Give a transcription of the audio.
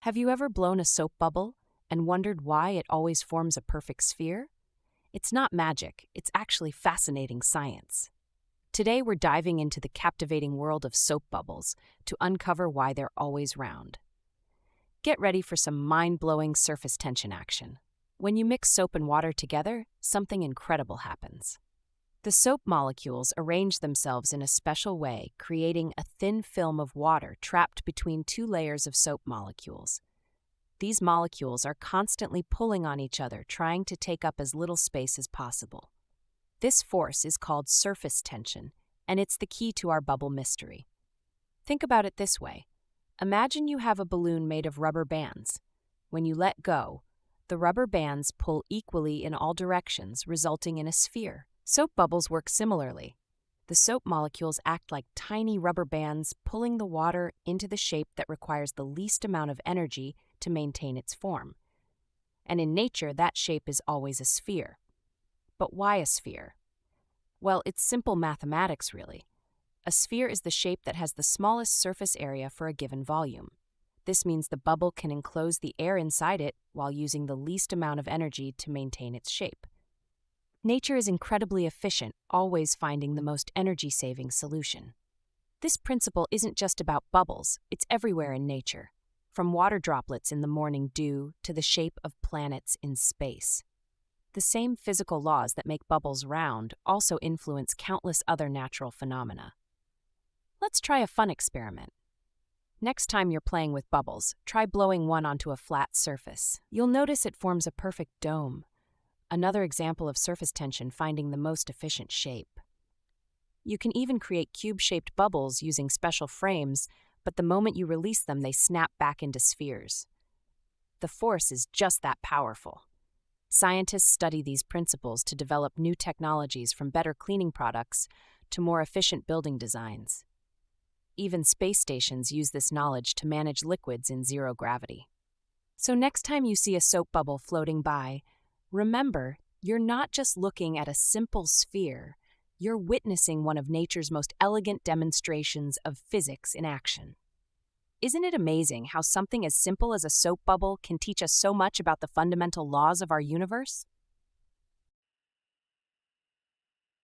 Have you ever blown a soap bubble and wondered why it always forms a perfect sphere? It's not magic, it's actually fascinating science. Today we're diving into the captivating world of soap bubbles to uncover why they're always round. Get ready for some mind-blowing surface tension action. When you mix soap and water together, something incredible happens. The soap molecules arrange themselves in a special way, creating a thin film of water trapped between two layers of soap molecules. These molecules are constantly pulling on each other, trying to take up as little space as possible. This force is called surface tension, and it's the key to our bubble mystery. Think about it this way. Imagine you have a balloon made of rubber bands. When you let go, the rubber bands pull equally in all directions, resulting in a sphere. Soap bubbles work similarly. The soap molecules act like tiny rubber bands, pulling the water into the shape that requires the least amount of energy to maintain its form. And in nature, that shape is always a sphere. But why a sphere? Well, it's simple mathematics, really. A sphere is the shape that has the smallest surface area for a given volume. This means the bubble can enclose the air inside it while using the least amount of energy to maintain its shape. Nature is incredibly efficient, always finding the most energy-saving solution. This principle isn't just about bubbles, it's everywhere in nature, from water droplets in the morning dew to the shape of planets in space. The same physical laws that make bubbles round also influence countless other natural phenomena. Let's try a fun experiment. Next time you're playing with bubbles, try blowing one onto a flat surface. You'll notice it forms a perfect dome. Another example of surface tension finding the most efficient shape. You can even create cube-shaped bubbles using special frames, but the moment you release them, they snap back into spheres. The force is just that powerful. Scientists study these principles to develop new technologies, from better cleaning products to more efficient building designs. Even space stations use this knowledge to manage liquids in zero gravity. So next time you see a soap bubble floating by, remember, you're not just looking at a simple sphere, you're witnessing one of nature's most elegant demonstrations of physics in action. Isn't it amazing how something as simple as a soap bubble can teach us so much about the fundamental laws of our universe?